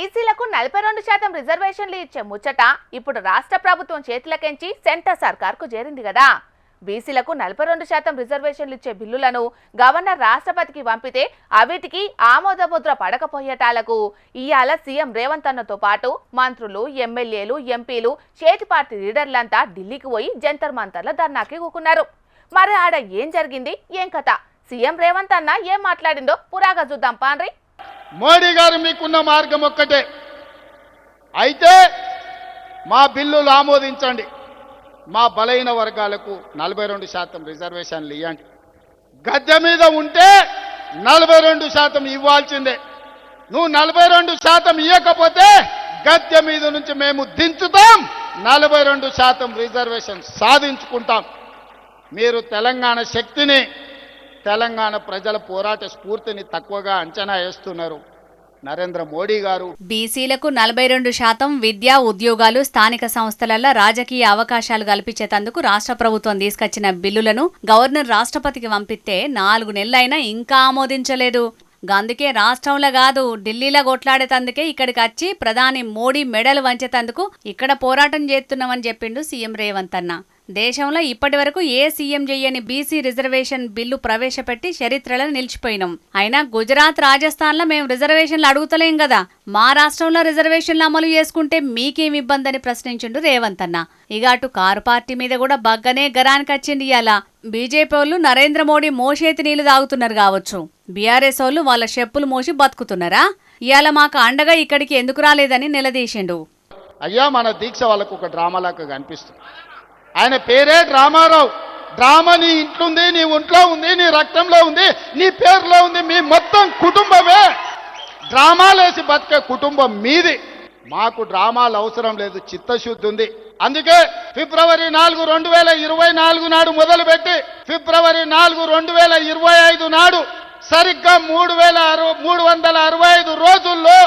బీసీలకు 42% రిజర్వేషన్లు ఇచ్చే ముచ్చట ఇప్పుడు రాష్ట్ర ప్రభుత్వం చేతులకెంచి సెంటర్ సర్కార్కు చేరింది కదా. బీసీలకు 42% రిజర్వేషన్లు ఇచ్చే బిల్లులను గవర్నర్ రాష్ట్రపతికి పంపితే అవిటికి ఆమోదముద్ర పడకపోయేటాలకు ఇయాల సీఎం రేవంత్ అన్నతో పాటు మంత్రులు, ఎమ్మెల్యేలు, ఎంపీలు, చేతి పార్టీ లీడర్లంతా ఢిల్లీకి పోయి జంతర్ మంతర్ల ధర్నాకి కూకున్నారు. మరి ఆడ ఏం జరిగింది, ఏం కథ, సీఎం రేవంత్ అన్న ఏం మాట్లాడిందో పురాగా చూద్దాం పాండ్రి. మోడీ గారు మీకున్న మార్గం ఒక్కటే, అయితే మా బిల్లులు ఆమోదించండి, మా బలైన వర్గాలకు 42% రిజర్వేషన్లు ఇవ్వండి. గద్దె మీద ఉంటే 42% ఇవ్వాల్సిందే. నువ్వు 42% ఇవ్వకపోతే గద్దె మీద నుంచి మేము దించుతాం, 42% రిజర్వేషన్ సాధించుకుంటాం. మీరు తెలంగాణ శక్తిని, తెలంగాణ ప్రజల పోరాట స్ఫూర్తిని తక్కువగా అంచనా వేస్తున్నారు. నరేంద్ర మోడీ గారు బీసీలకు 42% విద్యా, ఉద్యోగాలు, స్థానిక సంస్థలలో రాజకీయ అవకాశాలు కల్పించేందుకు రాష్ట్ర ప్రభుత్వం తీసుకొచ్చిన బిల్లులను గవర్నర్ రాష్ట్రపతికి పంపిస్తే 4 నెలలైనా ఇంకా ఆమోదించలేదు. అందుకే రాష్ట్రంలో కాదు ఢిల్లీలో కొట్లాడేతందుకే ఇక్కడికి వచ్చి ప్రధాని మోడీ మెడలు వంచేతందుకు ఇక్కడ పోరాటం చేస్తున్నామని చెప్పిండు సీఎం రేవంత్ అన్న. దేశంలో ఇప్పటి వరకు ఏ సీఎం చెయ్యని బీసీ రిజర్వేషన్ బిల్లు ప్రవేశపెట్టి చరిత్రలో నిలిచిపోయినాం. అయినా గుజరాత్, రాజస్థాన్లో మేము రిజర్వేషన్లు అడుగుతలేం కదా, మా రాష్ట్రంలో రిజర్వేషన్లు అమలు చేసుకుంటే మీకేం ఇబ్బంది అని ప్రశ్నించిండు రేవంత్ అన్న. ఇక అటు కారు పార్టీ మీద కూడా బగ్గనే గరానికి వచ్చింది. ఇయాల బీజేపీ వాళ్ళు నరేంద్ర మోడీ మోసేతి నీళ్లు తాగుతున్నారు కావచ్చు, బీఆర్ఎస్ వాళ్ళు వాళ్ళ చెప్పులు మోసి బతుకుతున్నారా, ఇయాల మాకు అండగా ఇక్కడికి ఎందుకు రాలేదని నిలదీసిండు. అయ్యా, మన దీక్ష వాళ్ళకు ఒక డ్రామాలాగా కనిపిస్తుంది. ఆయన పేరే డ్రామారావు. డ్రామా నీ ఇంట్లో ఉంది, నీ ఒంట్లో ఉంది, నీ రక్తంలో ఉంది, నీ పేరులో ఉంది. మీ మొత్తం కుటుంబమే డ్రామాలేసి బతికే కుటుంబం మీది. మాకు డ్రామాలు అవసరం లేదు, చిత్తశుద్ధి ఉంది. అందుకే ఫిబ్రవరి 4, 2024 నాడు మొదలుపెట్టి ఫిబ్రవరి 4, 2025 నాడు సరిగ్గా 365 రోజుల్లో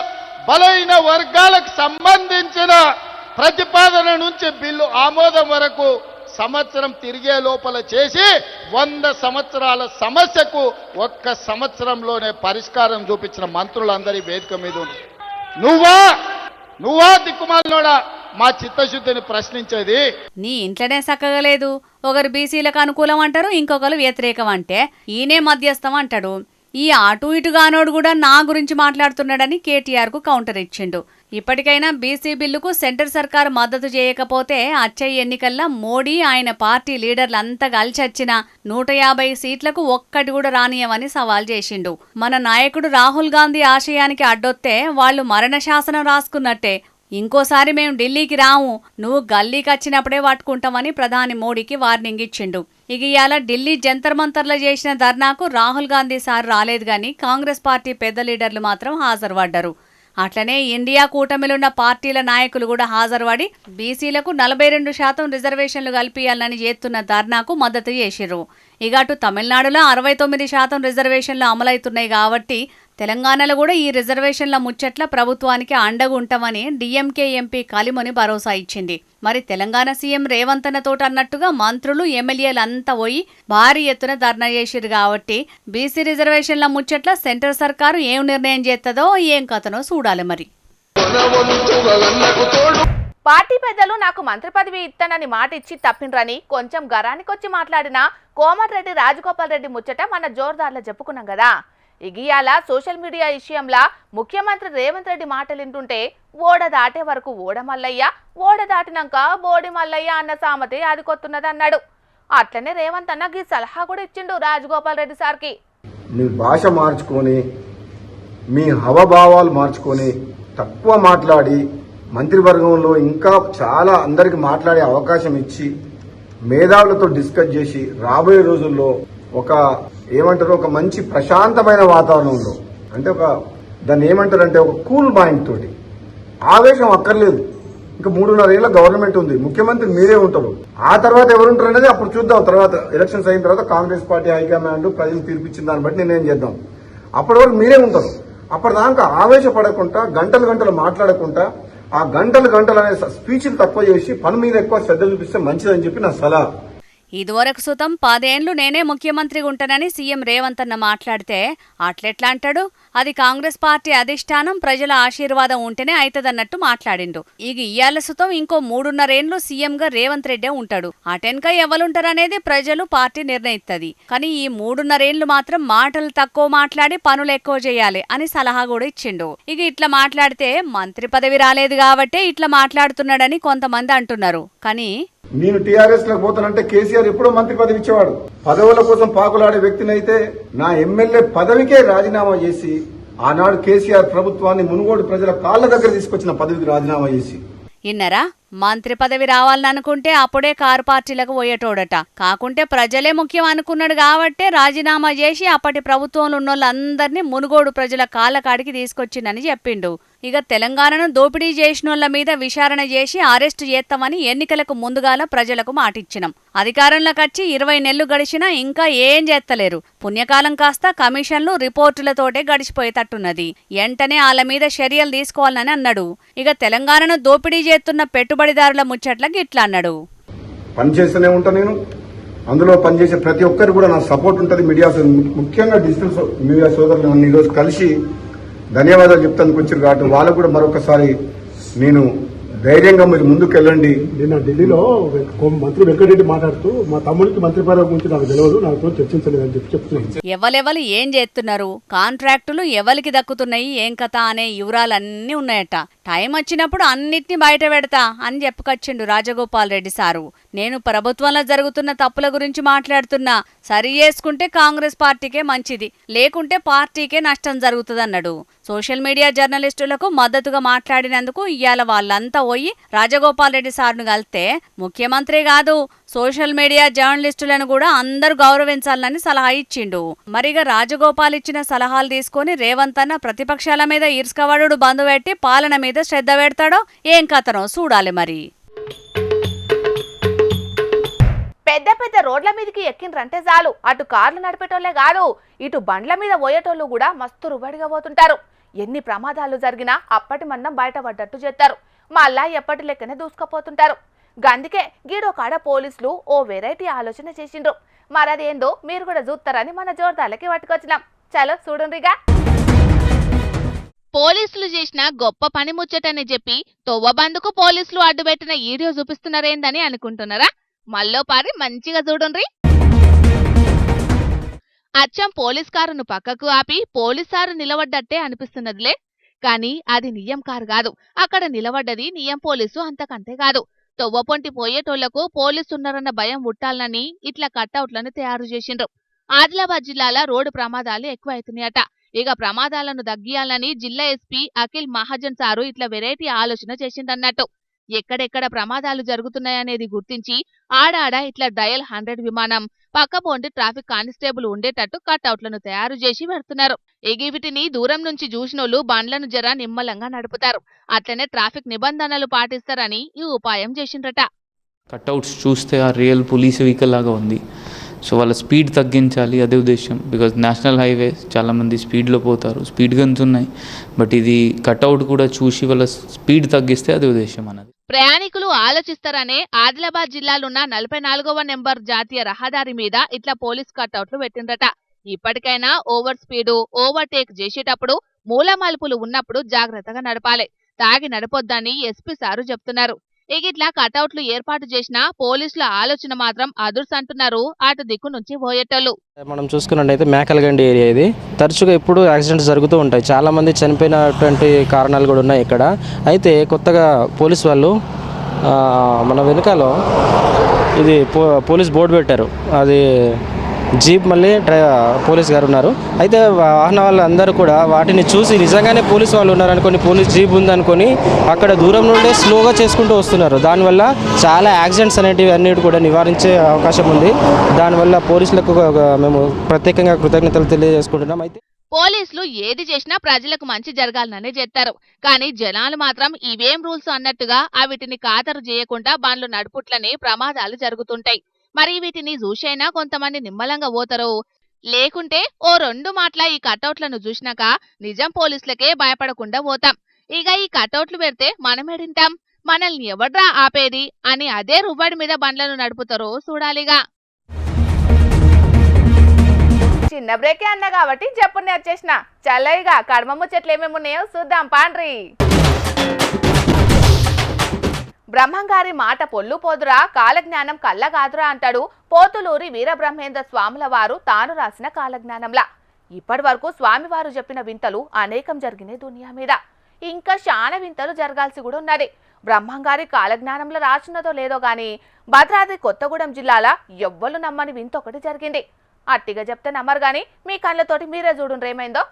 బలైన వర్గాలకు సంబంధించిన ప్రతిపాదన నుంచి బిల్లు ఆమోదం వరకు సంవత్సరం తిరిగే లోపల చేసి 100 సంవత్సరాల సమస్యకు 1 సంవత్సరంలోనే పరిష్కారం చూపించిన మంత్రులందరి వేదిక మీద ఉంది. నువ్వా దిక్కుమాలినోడా మా చిత్తశుద్ధిని ప్రశ్నించేది? నీ ఇంట్లోనే సక్కగలేదు. ఒకరు బీసీలకు అనుకూలం అంటారు, ఇంకొకరు వ్యతిరేకం అంటే ఈయనే మధ్యస్థం అంటాడు. ఈ అటు ఇటుగానోడు కూడా నా గురించి మాట్లాడుతున్నాడని కేటీఆర్కు కౌంటర్ ఇచ్చిండు. ఇప్పటికైనా బీసీ బిల్లుకు సెంటర్ సర్కారు మద్దతు చేయకపోతే వచ్చే ఎన్నికల్లో మోడీ, ఆయన పార్టీ లీడర్లంతా కలిసొచ్చిన 150 సీట్లకు ఒక్కటి కూడా రానియమని సవాల్ చేసిండు. మన నాయకుడు రాహుల్ గాంధీ ఆశయానికి అడ్డొస్తే వాళ్ళు మరణ శాసనం రాసుకున్నట్టే. ఇంకోసారి మేము ఢిల్లీకి రాము, నువ్వు గల్లీకి వచ్చినప్పుడే పట్టుకుంటామని ప్రధాని మోడీకి వార్నింగ్ ఇచ్చిండు. ఇక ఇవాళ ఢిల్లీ జంతర్ మంతర్లో చేసిన ధర్నాకు రాహుల్ గాంధీ సార్ రాలేదు గాని కాంగ్రెస్ పార్టీ పెద్ద లీడర్లు మాత్రం హాజరుపడ్డారు. అట్లనే ఇండియా కూటమిలున్న పార్టీల నాయకులు కూడా హాజరుపడి బీసీలకు 42% రిజర్వేషన్లు కల్పియాలని చేస్తున్న ధర్నాకు మద్దతు చేసిర్రు. ఇక అటు తమిళనాడులో 69% రిజర్వేషన్లు అమలవుతున్నాయి కాబట్టి తెలంగాణలో కూడా ఈ రిజర్వేషన్ల ముచ్చట్ల ప్రభుత్వానికి అండగా ఉంటామని డీఎంకే ఎంపీ కలిమొని భరోసా ఇచ్చింది. మరి తెలంగాణ సీఎం రేవంత్ అన్నతోట అన్నట్టుగా మంత్రులు, ఎమ్మెల్యేలంతా పోయి భారీ ఎత్తున ధర్నా చేసిరు కాబట్టి బీసీ రిజర్వేషన్ల ముచ్చట్ల సెంటర్ సర్కారు ఏం నిర్ణయం చేస్తుందో ఏం కథనో చూడాలి. మరి పార్టీ పెద్దలు నాకు మంత్రి పదవి ఇస్తానని మాట ఇచ్చి తప్పిండ్రని కొంచెం గరానికొచ్చి మాట్లాడిన కోమటిరెడ్డి రాజగోపాల్ రెడ్డి ముచ్చట మన జోర్దార్లో చెప్పుకున్నాం కదా. ఇగియాల సోషల్ మీడియా విషయంలో ముఖ్యమంత్రి రేవంత్ రెడ్డి మాటలు వింటుంటే ఓడ దాటే వరకు ఓడ మల్లయ్య, ఓడ దాటినాక బోడి మల్లయ్య అన్న సామెత ఆదికొస్తున్నది అన్నాడు. అట్లనే రేవంత్ అన్న ఈ సలహా కూడా ఇచ్చిండు రాజగోపాల్ రెడ్డి సార్కి. మీ భాష మార్చుకొని, మీ హవభావాలు మార్చుకొని తక్కువ మాట్లాడి మంత్రివర్గంలో ఇంకా చాలా అందరికి మాట్లాడే అవకాశం ఇచ్చి మేధావులతో డిస్కస్ చేసి రాబోయే రోజుల్లో ఒక మంచి ప్రశాంతమైన వాతావరణంలో, అంటే దాన్ని ఏమంటారంటే ఒక కూల్ మైండ్ తోటి, ఆవేశం అక్కర్లేదు. ఇంకా 3.5 ఏళ్ల గవర్నమెంట్ ఉంది, ముఖ్యమంత్రి మీరే ఉంటారు. ఆ తర్వాత ఎవరుంటారు అనేది అప్పుడు చూద్దాం. తర్వాత ఎలక్షన్స్ అయిన తర్వాత కాంగ్రెస్ పార్టీ హైకమాండ్ ప్రజలు తీర్పిచ్చిన దాన్ని బట్టి నిర్ణయం చేద్దాం. అప్పటి వరకు మీరే ఉంటారు. అప్పటిదాకా ఆవేశపడకుండా, గంటలు మాట్లాడకుండా, ఆ గంటలు అనే స్పీచ్లు తక్కువ చేసి పని మీద ఎక్కువ శ్రద్ధ చూపిస్తే మంచిదని చెప్పి నా సలహా. ఇదివరకు సుతం 10 ఏండ్లు నేనే ముఖ్యమంత్రిగా ఉంటానని సీఎం రేవంత్ అన్న మాట్లాడితే అట్లెట్లా అంటాడు? అది కాంగ్రెస్ పార్టీ అధిష్టానం ప్రజల ఆశీర్వాదం ఉంటేనే అయితదన్నట్టు మాట్లాడిండు. ఇక ఇయ్యాల సుతం ఇంకో 3.5 ఏండ్లు సీఎంగా రేవంత్ రెడ్డే ఉంటాడు. అటెన్క ఎవరుంటారనేది ప్రజలు పార్టీ నిర్ణయిస్తది. కానీ ఈ 3.5 ఏండ్లు మాత్రం మాటలు తక్కువ మాట్లాడి పనులు ఎక్కువ చేయాలి అని సలహా కూడా ఇచ్చిండు. ఇక ఇట్లా మాట్లాడితే మంత్రి పదవి రాలేదు కాబట్టే ఇట్లా మాట్లాడుతున్నాడని కొంతమంది అంటున్నారు. కానీ నేను టీఆర్ఎస్ లో పోతానంటే కేసీఆర్ ఎప్పుడో మంత్రి పదవి ఇచ్చేవాడు. పదవుల కోసం పాకులాడే వ్యక్తినైతే నా ఎమ్మెల్యే పదవికే రాజీనామా చేసి ఆనాడు కేసీఆర్ ప్రభుత్వాన్ని మునుగోడు ప్రజల కాళ్ల దగ్గర తీసుకొచ్చిన పదవికి రాజీనామా చేసి ఇన్నరా మంత్రి పదవి రావాలనుకుంటే అప్పుడే కారు పార్టీలకు పోయేటోడట. కాకుంటే ప్రజలే ముఖ్యం అనుకున్నాడు కాబట్టే రాజీనామా చేసి అప్పటి ప్రభుత్వంలో ఉన్నోళ్ళందరినీ మునుగోడు ప్రజల కాళ్ళకాడికి తీసుకొచ్చిందని చెప్పిండు. ఇక తెలంగాణను దోపిడీ చేసినోళ్ల మీద విచారణ చేసి అరెస్టు చేస్తామని ఎన్నికలకు ముందుగాల ప్రజలకు మాటిచ్చినాం. అధికారంలోకి వచ్చి 20 నెలలు గడిచినా ఇంకా ఏం చేస్తలేరు. పుణ్యకాలం కాస్త కమిషన్లు రిపోర్టులతోటే గడిచిపోయేటట్టున్నది. వెంటనే వాళ్ళ మీద చర్యలు తీసుకోవాలని అన్నాడు. ఇక తెలంగాణను దోపిడీ చేస్తున్న పెట్టుబడిదారుల ముచ్చట్లకి ఇట్లా అన్నాడు. పనిచేస్తూనే ఉంటా నేను. అందులో పనిచేసే ప్రతి ఒక్కరు కూడా నా సపోర్ట్ ఉంటుంది. మీడియా ముఖ్యంగా డిజిటల్ మీడియా సోదరులు ఈరోజు కలిసి ధన్యవాదాలు చెప్తానికి వచ్చారు కాబట్టి వాళ్ళకు కూడా మరొకసారి నేను ధైర్యంగా మీరు ముందుకెళ్ళండి. నిన్న ఢిల్లీలో మంత్రి వెంకటరెడ్డి మాట్లాడుతూ మా తమ్ముడికి మంత్రి పదవి గురించి నాకు తెలియదు, నాతో చర్చించలేదని చెప్తున్నాను. ఎవలెవలు ఏం చేస్తున్నారు, కాంట్రాక్టులు ఎవరికి దక్కుతున్నాయి, ఏం కథ అనే వివరాలన్నీ ఉన్నాయట. టైం వచ్చినప్పుడు అన్నిటినీ బయట పెడతా అని చెప్పుకొచ్చిండు రాజగోపాల్ రెడ్డి సారు. నేను ప్రభుత్వంలో జరుగుతున్న తప్పుల గురించి మాట్లాడుతున్నా. సరి చేసుకుంటే కాంగ్రెస్ పార్టీకే మంచిది, లేకుంటే పార్టీకే నష్టం జరుగుతుందన్నాడు. సోషల్ మీడియా జర్నలిస్టులకు మద్దతుగా మాట్లాడినందుకు ఇవాళ వాళ్ళంతా పోయి రాజగోపాల్ రెడ్డి సార్ను కలిస్తే ముఖ్యమంత్రి కాదు సోషల్ మీడియా జర్నలిస్టులను కూడా అందరూ గౌరవించాలని సలహా ఇచ్చిండు. మరిగా రాజగోపాల్ ఇచ్చిన సలహాలు తీసుకుని రేవంత్ అన్న ప్రతిపక్షాల మీద ఈర్స్కవాడు బంధు పెట్టి పాలన మీద శ్రద్ధ పెడతాడో ఏం కథనో చూడాలి. మరి పెద్ద పెద్ద రోడ్ల మీదకి ఎక్కిండ్రంటే చాలు అటు కార్లు నడిపేటోళ్లే కాదు ఇటు బండ్ల మీద పోయేటోళ్ళు కూడా మస్తు రుబడిగా పోతుంటారు. ఎన్ని ప్రమాదాలు జరిగినా అప్పటి మందం బయటపడ్డట్టు చేస్తారు. మళ్ళా ఎప్పటి లెక్కనే దూసుకుపోతుంటారు. గందుకే గీడో కాడ పోలీసులు ఓ వెరైటీ ఆలోచన చేసిండ్రు. మరదేందో మీరు కూడా చూస్తారని మన జోర్దాలకి పట్టుకొచ్చినాం. చలో చూడండిగా. పోలీసులు చేసిన గొప్ప పని ముచ్చటని చెప్పి తొవ్వబందుకు పోలీసులు అడ్డుపెట్టిన వీడియో చూపిస్తున్నారేందని అనుకుంటున్నారా? మల్లో పారి మంచిగా చూడండి. అచ్చం పోలీస్ కారును పక్కకు ఆపి పోలీసారు నిలబడ్డట్టే అనిపిస్తున్నదిలే. కాని అది నియం కారు కాదు. అక్కడ నిలబడ్డది నియం పోలీసు, అంతకంతే కాదు. తొవ్వపొంటి పోయేటోళ్లకు పోలీసున్నారన్న భయం ఉట్టాలని ఇట్లా కట్అవుట్లను తయారు చేసిండ్రు. ఆదిలాబాద్ జిల్లాల రోడ్డు ప్రమాదాలు ఎక్కువైతున్నాయట. ఇక ప్రమాదాలను తగ్గియాలని జిల్లా ఎస్పీ అఖిల్ మహాజన్ సారు ఇట్లా వెరైటీ ఆలోచన చేసిందన్నట్టు. ఎక్కడెక్కడ ప్రమాదాలు జరుగుతున్నాయనేది గుర్తించి ఆడాడ ఇట్లా డయల్ 100 విమానం, పక్కపోంటి ట్రాఫిక్ కానిస్టేబుల్ ఉండేటట్టు కట్అవుట్లను తయారు చేసి పెడుతున్నారు. వీటిని దూరం నుంచి చూసినోళ్లు బండ్లను జర నిమ్మలంగా నడుపుతారు. అట్లనే ట్రాఫిక్ నిబంధనలు పాటిస్తారని ఈ ఉపాయం చేసిండ్రట. కట్అవుట్స్ చూస్తే ఆ రియల్ పోలీస్ వెహికల్ లాగా ఉంది. సో వాళ్ళ స్పీడ్ తగ్గించాలి, అదే ఉద్దేశం. బికాజ్ నేషనల్ హైవే చాలామంది స్పీడ్లో పోతారు, స్పీడ్ గన్స్ ఉన్నాయి. బట్ ఇది కట్అవుట్ కూడా చూసి వాళ్ళ స్పీడ్ తగ్గిస్తే అదే ఉద్దేశం అన్నది. ప్రయాణికులు ఆలోచిస్తారనే ఆదిలాబాద్ జిల్లాలున్న 44వ నెంబర్ జాతీయ రహదారి మీద ఇట్లా పోలీస్ కట్అవుట్లు పెట్టిండ్రట. ఇప్పటికైనా ఓవర్ స్పీడు, ఓవర్టేక్ చేసేటప్పుడు మూల మలుపులు ఉన్నప్పుడు జాగ్రత్తగా నడపాలి, తాగి నడపొద్దని ఎస్పీ సారు చెప్తున్నారు. ఇగిట్లా కటౌట్లు ఏర్పాటు చేసిన పోలీసుల ఆలోచన మాత్రం అదుర్స్ అంటున్నారు అటు దిక్కు నుంచి పోయేటోళ్ళు. మనం చూసుకున్నట్టయితే మేకలగండి ఏరియా ఇది. తరచుగా ఎప్పుడు యాక్సిడెంట్స్ జరుగుతూ ఉంటాయి. చాలామంది చనిపోయినటువంటి కారణాలు కూడా ఉన్నాయి ఇక్కడ. అయితే కొత్తగా పోలీస్ వాళ్ళు మన వెనుకలో ఇది పోలీస్ బోర్డు పెట్టారు. అది జీప్ మళ్ళీ పోలీస్ గారు ఉన్నారు. అయితే వాహన వాళ్ళందరూ కూడా వాటిని చూసి నిజంగానే పోలీసు వాళ్ళు ఉన్నారనుకొని, పోలీస్ జీప్ ఉందనుకొని అక్కడ దూరం నుండే స్లోగా చేసుకుంటూ వస్తున్నారు. దానివల్ల చాలా యాక్సిడెంట్స్ అనేటివి అన్నిటి కూడా నివారించే అవకాశం ఉంది. దానివల్ల పోలీసులకు మేము ప్రత్యేకంగా కృతజ్ఞతలు తెలియజేసుకుంటున్నాం. అయితే పోలీసులు ఏది చేసినా ప్రజలకు మంచి జరగాలనే చేస్తారు. కానీ జనాలు మాత్రం ఇవేం రూల్స్ అన్నట్టుగా వీటిని ఖాతరు చేయకుండా బండ్లు నడుపుట్లనే ప్రమాదాలు జరుగుతుంటాయి. మరి వీటిని చూసైనా కొంతమంది నిమ్మలంగా పోతారు. లేకుంటే ఓ 2 మాటల ఈ కటౌట్లను చూసినాక నిజం పోలీసులకే భయపడకుండా పోతాం. ఇక ఈ కటౌట్లు పెడితే మనమేడింటాం, మనల్ని ఎవడ్రా ఆపేది అని అదే రువ్వడి మీద బండ్లను నడుపుతారో చూడాలిగా. చిన్న బ్రేకే అన్నా కాబట్టి జప్పుని వచ్చేసిన చల్లయిగా కడమ ముచ్చట్లు ఏమేమి ఉన్నాయో చూద్దాం పాండ్రి. బ్రహ్మంగారి మాట పొల్లు పోదురా, కాలజ్ఞానం కళ్ళగాదురా అంటాడు పోతులూరి వీరబ్రహ్మేంద్ర స్వాముల వారు తాను రాసిన కాలజ్ఞానంలా. ఇప్పటి వరకు స్వామివారు చెప్పిన వింతలు అనేకం జరిగినాయి దునియా మీద. ఇంకా చాలా వింతలు జరగాల్సి కూడా ఉన్నది. బ్రహ్మంగారి కాలజ్ఞానంలో రాసినదో లేదో గాని భద్రాద్రి కొత్తగూడెం జిల్లాల ఎవ్వరు నమ్మని వింత ఒకటి జరిగింది. అట్టిగా చెప్తే నమ్మరు గాని మీ కళ్ళతోటి మీరే చూడుండ్రు ఏమైందో.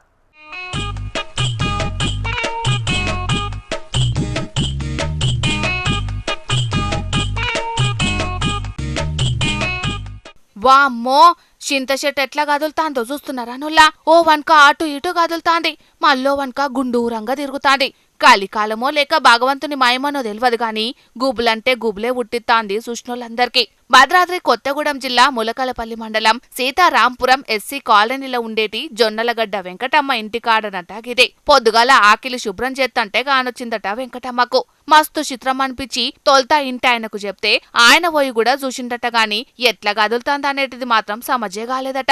వామ్మో, చింత చెట్టు ఎట్లా కదులుతాందో చూస్తున్నారా నుల్లా? ఓ వన్క అటు ఇటు కదులుతాంది, మళ్ళో వన్క గుండూరంగా తిరుగుతాంది. కలికాలమో లేక భగవంతుని మాయమనో తెలియదు గాని గుబులంటే గుబులే ఉట్టిస్తాంది చూసినోళ్ళందరికీ. భద్రాద్రి కొత్తగూడెం జిల్లా ములకలపల్లి మండలం సీతారాంపురం ఎస్సీ కాలనీలో ఉండేటి జొన్నలగడ్డ వెంకటమ్మ ఇంటికాడనట గిది. పొద్దుగాల ఆకిలి శుభ్రం చేస్తంటే కానొచ్చిందట వెంకటమ్మకు. మస్తు చిత్రం అనిపించి తొల్తా ఇంటి ఆయనకు చెప్తే ఆయన పోయి కూడా చూసిందట గాని ఎట్లా కదులుతాందనేటిది మాత్రం సమజే కాలేదట.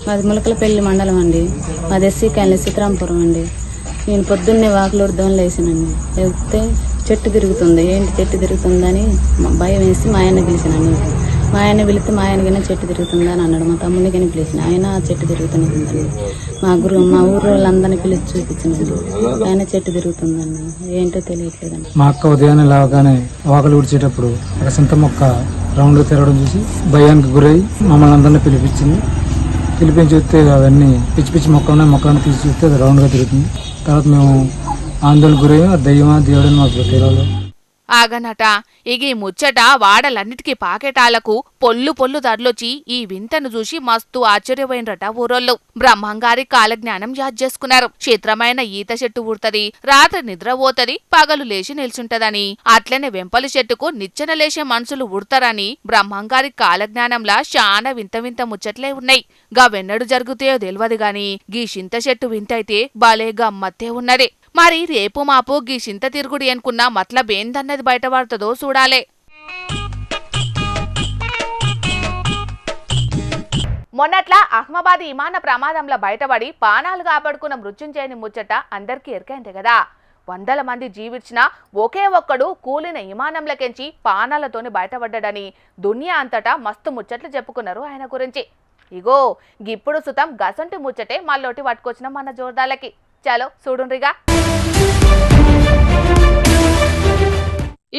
మాది ములకలపల్లి మండలం అండి, మాది ఎస్సీ కాలనీ సీతారాంపురం అండి. నేను పొద్దున్నే వాకులు ఉడదామని లేచినండి. లేకపోతే చెట్టు తిరుగుతుంది, ఏంటి చెట్టు తిరుగుతుందని భయం వేసి మా ఆయన పిలిచినండి. మా ఆయన పిలిస్తే మా ఆయనకైనా చెట్టు తిరుగుతుందా అని అన్నాడు. మా తమ్ముడికైనా పిలిచిన ఆయన చెట్టు తిరుగుతుందండి. మా ఊరు వాళ్ళందరినీ పిలిచి చూపించినండి. ఆయన చెట్టు తిరుగుతుందండి, ఏంటో తెలియట్లేదండి. మా అక్క ఉదయాన్నే లేవగానే వాకలు ఉడిచేటప్పుడు ఒక సింత మొక్క రౌండ్గా తిరగడం చూసి భయానికి గురై మమ్మల్ని అందరినీ పిలిపించింది. పిలిపించి చూస్తే అవన్నీ పిచ్చి పిచ్చి మొక్కలను తీసి చూస్తే అది రౌండ్గా తిరుగుతుంది. తర్వాత మేము ఆందోళన గురయ్యి దయ్యమా దేవుడని మాకు తెలియదు. ఆగనట ఇక ఈ ముచ్చట వాడలన్నిటికీ పాకెటాలకు పొల్లు పొల్లు ధరలొచ్చి ఈ వింతను చూసి మస్తు ఆశ్చర్యపోయినరట ఊరోళ్ళు. బ్రహ్మంగారి కాలజ్ఞానం యాద్ చేసుకున్నారు. చిత్రమైన ఈత చెట్టు ఊడుతుంది, రాత్రి నిద్రపోతది, పగలు లేచి నిల్చుంటదని. అట్లనే వెంపలి చెట్టుకు నిచ్చెన లేచే మనుషులు ఉడతారని బ్రహ్మంగారి కాలజ్ఞానంలా శానా వింత వింత ముచ్చట్లే ఉన్నాయి. గా వెన్నడు జరుగుతాయో తెలియదు గాని గీ చింత చెట్టు వింతైతే భలే గమ్మత్తే ఉన్నది. మరి రేపు మాపు గీ చింత తిరుగుడి అనుకున్న మతలబేందన్నది బయటపడుతుందో చూడాలే. మొన్నట్ల అహ్మదాబాద్ విమాన ప్రమాదంలో బయటపడి పానాలు కాపాడుకున్న మృత్యుంజయని ముచ్చట అందరికీ ఎరికైందే కదా. వందల మంది జీవించిన ఒకే ఒక్కడు కూలిన విమానంలకెంచి పానాలతోని బయటపడ్డాడని దునియా అంతటా మస్తు ముచ్చట్లు చెప్పుకున్నారు ఆయన గురించి. ఇగో గిప్పుడు సుతం గసంటి ముచ్చటే మళ్ళోటి పట్టుకొచ్చిన మన జోర్దాలకి. చలో చూడుండ్రిగా.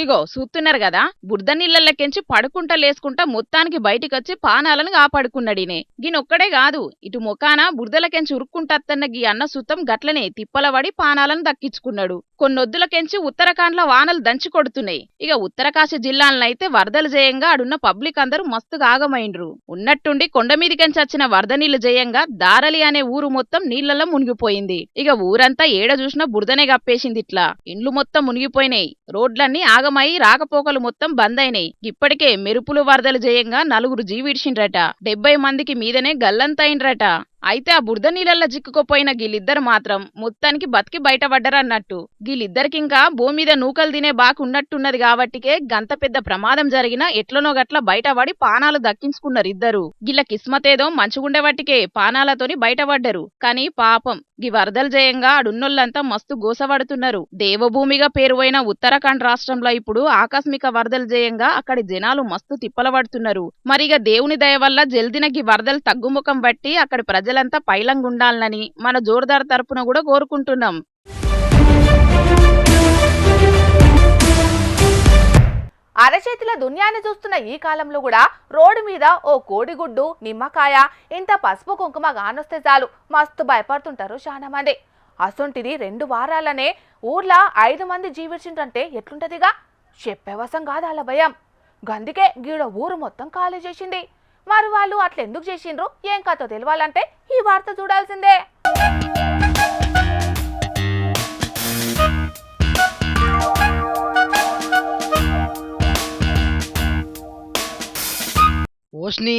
ఇగో చూస్తున్నారు కదా, బురద నీళ్ళకెంచి పడుకుంటా లేసుకుంటా మొత్తానికి బయటికొచ్చి పానాలను కాపాడుకున్నాడినే. గినొక్కడే కాదు, ఇటు మొకాన బురదలకెంచి ఉరుక్కుంటత్తన్న గీ అన్న సుతం గట్లనే తిప్పలబడి పానాలను దక్కించుకున్నాడు. కొన్నొద్దులకెంచి ఉత్తరాఖండ్లో వానలు దంచి కొడుతున్నాయి. ఇక ఉత్తరకాశీ జిల్లాలనైతే వరదలు జయంగా అడున్న పబ్లిక్ అందరూ మస్తుగా ఆగమైండ్రు. ఉన్నట్టుండి కొండ మీదికెంచి వచ్చిన వరద నీళ్లు జయంగా దారలి అనే ఊరు మొత్తం నీళ్లలో మునిగిపోయింది. ఇక ఊరంతా ఏడ చూసినా బురదనే కప్పేసింది. ఇట్లా ఇండ్లు మొత్తం మునిగిపోయినాయి, రోడ్లన్నీ ఆగమై రాకపోకలు మొత్తం బంద్ అయినాయి. ఇప్పటికే మెరుపులు వరదలు జయంగా 4 జీవిడ్చిండ్రట, 70 మందికి మీదనే గల్లంతైండ్రట. అయితే ఆ బురద నీళ్ళల్లో చిక్కుకుపోయిన గీళ్ళిద్దరు మాత్రం మొత్తానికి బతికి బయటపడ్డరన్నట్టు. గీళ్ళిద్దరికింకా భూమి మీద నూకలు తినే బాకు ఉన్నట్టున్నది కాబట్టికే గంత పెద్ద ప్రమాదం జరిగినా ఎట్లనో గట్ల బయటపడి పానాలు దక్కించుకున్నారు ఇద్దరు. గిళ్ళ కిస్మతేదో మంచిగుండేవట్టికే పానాలతోని బయటపడ్డరు. కానీ పాపం గీ వరదలు జయంగా అడున్నోళ్ళంతా మస్తు గోసపడుతున్నారు. దేవభూమిగా పేరువైన ఉత్తరాఖండ్ రాష్ట్రంలో ఇప్పుడు ఆకస్మిక వరదలు జయంగా అక్కడి జనాలు మస్తు తిప్పలబడుతున్నారు. మరిగా దేవుని దయ వల్ల జల్దిన గీ వరదలు తగ్గుముఖం బట్టి అక్కడి ప్రజలంతా పైలంగుండాలని మన జోర్దార్ తరపున కూడా కోరుకుంటున్నాం. అరచేతిలో దునియాని చూస్తున్న ఈ కాలంలో కూడా రోడ్డు మీద ఓ కోడిగుడ్డు, నిమ్మకాయ, ఇంత పసుపు కుంకుమ గానొస్తే చాలు మస్తు భయపడుతుంటారు చాలా మంది. అసొంటిది 2 వారాలనే ఊర్లో 5 మంది జీవించిందంటే ఎట్లుంటదిగా? చెప్పేవసం కాదు అలా భయం. గందుకే గీడ ఊరు మొత్తం ఖాళీ చేసింది. మరి వాళ్ళు అట్లెందుకు చేసిండ్రు, ఏం కథో తెలియాలంటే ఈ వార్త చూడాల్సిందే. ఓ ఓస్ని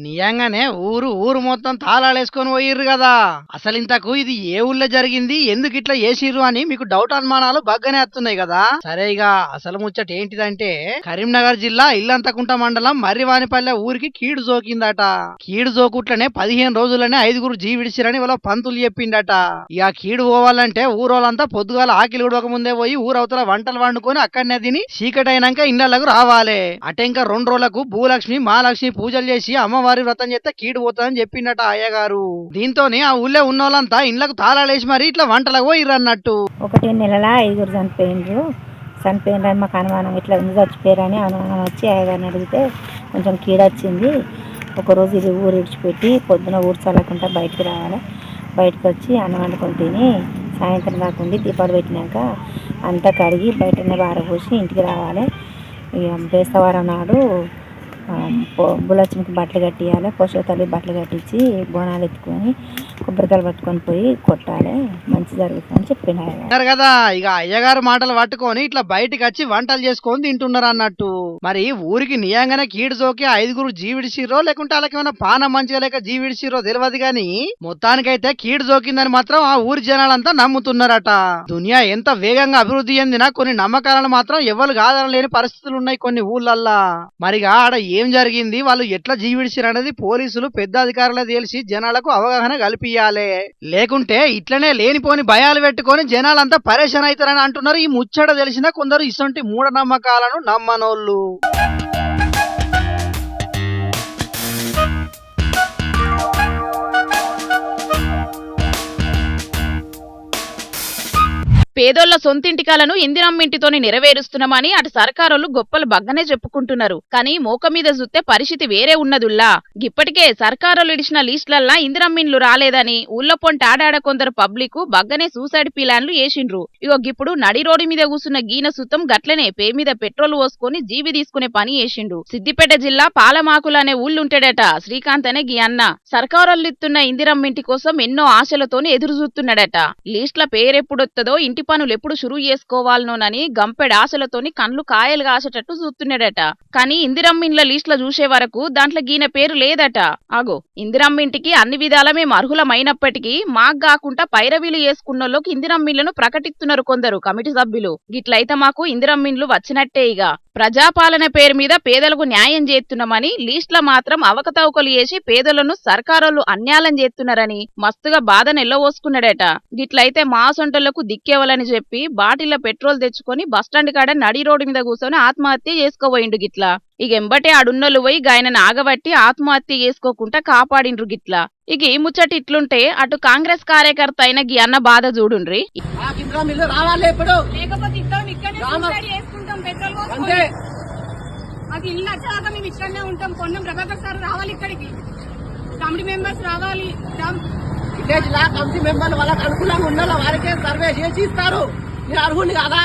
నియంగానే ఊరు మొత్తం తాళాలేసుకొని పోయిర్రు కదా. అసలు ఇంతకు ఇది ఏ ఊళ్ళో జరిగింది, ఎందుకు ఇట్లా చేసిర్రు అని మీకు డౌట్ అనుమానాలు బాగానే వస్తున్నాయి కదా. సరే ఇక అసలు ముచ్చట ఏంటిదంటే కరీంనగర్ జిల్లా ఇల్లంతకుంట మండలం మర్రివానిపల్లె ఊరికి కీడు జోకిందట. కీడు జోకుట్లనే 15 రోజులనే 5 జీవిడిసిరని వాళ్ళ పంతులు చెప్పిండట. ఇక కీడు పోవాలంటే ఊరోళ్ళంతా పొద్దుగాల ఆకిలి ఉడక ముందే పోయి ఊరవతల వంటలు వండుకొని అక్కడనే తిని చీకటైనాక ఇళ్లకు రావాలి. అటే ఇంకా 2 రోజులకు భూలక్ష్మి మహాలక్ష్మి పూజలు చేసి అమ్మవారి వ్రతం చేస్తే కీడు పోతుందని చెప్పిండట అయ్యగారు. దీంతోనే ఆ ఊళ్ళో ఉన్నోళ్ళంతా ఇళ్లకు తాళాలేసి మరి ఇట్లా వంటలకు పోయిర్రు అన్నట్టు. 1 నెలల 5 చనిపోయినరని మాకు అనుమానం, ఇట్లా ఎందుకు చచ్చిపోయారని అనుమానం వచ్చి అయ్యగారిని అడిగితే కొంచెం కీడొచ్చింది. ఒకరోజు ఇది ఊరు ఇడిచిపెట్టి పొద్దున ఊరు చల్లకుండా బయటికి రావాలి. బయటకు వచ్చి అన్నం వండుకొని తిని సాయంత్రం దాకా ఉండి దీపాలు పెట్టినాక అంతా కడిగి బయటనే బారపోసి ఇంటికి రావాలి. ఇక బేస్తవారం నాడు బులక్ష్మికి బట్టలు కట్టియాలి. పోషవతల్లి బట్టలు కట్టించి బోనాలు ఎత్తుకొని కొబ్బరికాయలు పట్టుకొని పోయి కొట్టాలి, మంచి జరుగుతుందని చెప్పిండు అయ్యగారు కదా. ఇక అయ్యగారు మాటలు పట్టుకొని ఇట్లా బయటకు వచ్చి వంటలు చేసుకొని తింటున్నారు అన్నట్టు. మరి ఊరికి నియంగానే కీడు సోకి 5 జీవిడిసిరో లేకుంటే వాళ్ళకి ఏమైనా పానం మంచిగా లేక జీవిడిసిరో తెలియదు గాని మొత్తానికైతే కీడు సోకిందని మాత్రం ఆ ఊరి జనాలంతా నమ్ముతున్నారట. దునియా ఎంత వేగంగా అభివృద్ధి చెందినా కొన్ని నమ్మకాలను మాత్రం ఎవరు కాదనలేని పరిస్థితులు ఉన్నాయి కొన్ని ఊళ్ళల్లా. మరిగా ఆడ ఏం జరిగింది, వాళ్ళు ఎట్లా జీవిడిసిరు అనేది పోలీసులు పెద్ద అధికారులు తెలిసి జనాలకు అవగాహన కల్పియాలే. లేకుంటే ఇట్లనే లేనిపోని భయాలు పెట్టుకొని జనాలంతా పరేషాన్ అవుతారని అంటున్నారు. ఈ ముచ్చట తెలిసిన కొందరు ఇటువంటి మూఢనమ్మకాలను నమ్మనోళ్ళు. పేదోళ్ల సొంతింటి కలను ఇందిరమ్మింటితోని నెరవేరుస్తున్నామని అటు సర్కారోళ్ళు గొప్పలు బగ్గనే చెప్పుకుంటున్నారు. కానీ మోక మీద చూస్తే పరిస్థితి వేరే ఉన్నదుల్లా. ఇప్పటికే సర్కారోళ్ళు ఇడిచిన లిస్టులల్లా ఇందిరమ్మిండ్లు రాలేదని ఊళ్ళో పొంటి ఆడాడ కొందరు పబ్లిక్ బగ్గనే సూసైడ్ ప్లాన్లు వేసిండ్రు. ఇగో ఇప్పుడు నడి రోడ్డు మీద కూసున్న గీన సుతం గట్లనే పే మీద పెట్రోల్ పోసుకొని జీవి తీసుకునే పని చేసిండు. సిద్దిపేట జిల్లా పాలమాకులు అనే ఊళ్ళుంటాడట శ్రీకాంత్ అనే గీ అన్న. సర్కారోళ్ళు ఇస్తున్న ఇందిరమ్మింటి కోసం ఎన్నో ఆశలతోని ఎదురు చూస్తున్నాడట. లిస్టుల పేరెప్పుడొత్తదో ఇంటి పనులు ఎప్పుడు షురూ చేసుకోవాలనోనని గంపెడ ఆశలతోని కండ్లు కాయలు కాసేటట్టు చూస్తున్నాడట. కానీ ఇందిరమ్మిండ్ల లిస్టుల చూసే వరకు దాంట్లో గీన పేరు లేదట. ఆగో ఇందిరమ్మింటికి అన్ని విధాల మేము అర్హులమైనప్పటికీ మాకు కాకుండా పైరవీలు చేసుకున్నోళ్ళకి ఇందిరమ్మిండ్లను ప్రకటిస్తున్నారు కొందరు కమిటీ సభ్యులు. గిట్లయితే మాకు ఇందిరమ్మిండ్లు వచ్చినట్టే. ఇక ప్రజాపాలన పేరు మీద పేదలకు న్యాయం చేస్తున్నామని లిస్టుల మాత్రం అవకతవకలు చేసి పేదలను సర్కారోళ్ళు అన్యాయం చేస్తున్నారని మస్తుగా బాధ నెల్లవోసుకున్నాడట. గిట్లయితే మా సొంటలకు దిక్కేవాలని చెప్పి బాటిల్ల పెట్రోల్ తెచ్చుకొని బస్టాండ్ కాడ నడి రోడ్డు మీద కూర్చొని ఆత్మహత్య చేసుకోబోయిండు గిట్లా. ఇక ఎంబటే ఆడున్నోళ్ళు పోయి గాయనను ఆగబట్టి ఆత్మహత్య చేసుకోకుండా కాపాడిండ్రు గిట్లా. ఇక ఈ ముచ్చట ఇట్లుంటే అటు కాంగ్రెస్ కార్యకర్త అయిన గీ అన్న బాధ చూడుండ్రి. మాకు ఇల్లు నచ్చాక మేము ఇక్కడనే ఉంటాం. పొన్నం ప్రభాకర్ సార్ రావాలి, ఇక్కడికి కమిటీ మెంబర్స్ రావాలి. విలేజ్ లా కమిటీ మెంబర్లు వాళ్ళకి అనుకూలంగా ఉండాలి, వారికే సర్వే చేసి ఇస్తారు. మీరు అర్హులు కదా,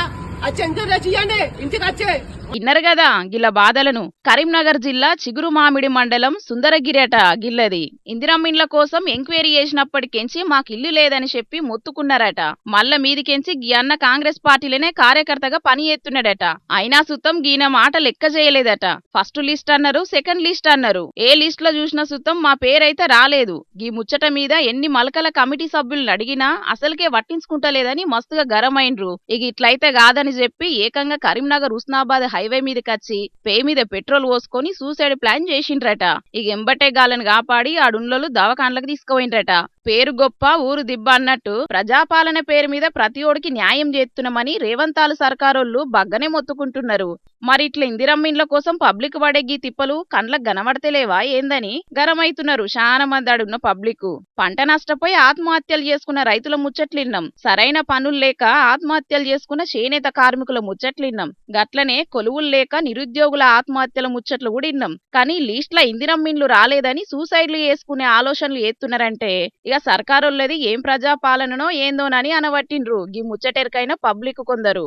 చేయండి ఇంటికి వచ్చే. విన్నరు కదా గిల్ల బాధలను. కరీంనగర్ జిల్లా చిగురు మామిడి మండలం సుందరగిరట గిల్లది. ఇందిరమ్మిండ్ల కోసం ఎంక్వైరీ చేసినప్పటికెంచి మాకిల్లు లేదని చెప్పి మొత్తుకున్నారట. మళ్ళ మీదికెంచి గీ అన్న కాంగ్రెస్ పార్టీలోనే కార్యకర్తగా పని చేస్తున్నాడట. అయినా సుతం గీన మాట లెక్క చేయలేదట. ఫస్ట్ లిస్ట్ అన్నారు, సెకండ్ లిస్ట్ అన్నారు. ఏ లిస్ట్ లో చూసిన సుతం మా పేరైతే రాలేదు. గీ ముచ్చట మీద ఎన్ని మలకల కమిటీ సభ్యులను అడిగినా అసలుకే పట్టించుకుంటలేదని మస్తుగా గరమైండ్రు. ఇక ఇట్లయితే కాదని చెప్పి ఏకంగా కరీంనగర్ ఉస్నాబాద్ హైవే మీదకొచ్చి పే మీద పెట్రోల్ పోసుకొని సూసైడ్ ప్లాన్ చేసిండ్రట. ఇక ఎంబటే గాలను కాపాడి ఆడున్లోలు దవాఖాన్లకు తీసుకుపోయిండ్రట. పేరు గొప్ప ఊరు దిబ్బ అన్నట్టు ప్రజాపాలన పేరు మీద ప్రతి ఓడికి న్యాయం చేస్తున్నామని రేవంతాలు సర్కారోళ్ళు బగ్గనే మొత్తుకుంటున్నారు. మరి ఇట్లా ఇందిరమ్మిండ్ల కోసం పబ్లిక్ పడే గీ తిప్పలు కండ్లకు గనబడతలేవా ఏందని గరమైతున్నారు చాలా మంది ఆడున్న పబ్లిక్. పంట నష్టపోయి ఆత్మహత్యలు చేసుకున్న రైతుల ముచ్చట్లిన్నాం, సరైన పనులు లేక ఆత్మహత్యలు చేసుకున్న చేనేత కార్మికుల ముచ్చట్లిన్నాం, గట్లనే కొలువులు లేక నిరుద్యోగుల ఆత్మహత్యల ముచ్చట్లు కూడా ఇన్నాం. కానీ లిస్టుల ఇందిరమ్మిండ్లు రాలేదని సూసైడ్లు చేసుకునే ఆలోచనలు చేస్తున్నారంటే ఇక సర్కారోళ్ళది ఏం ప్రజాపాలననో ఏందోనని అనబట్టిండ్రు గీ ముచ్చటెరకైన పబ్లిక్ కొందరు.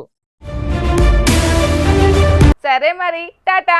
సరే మరి టాటా.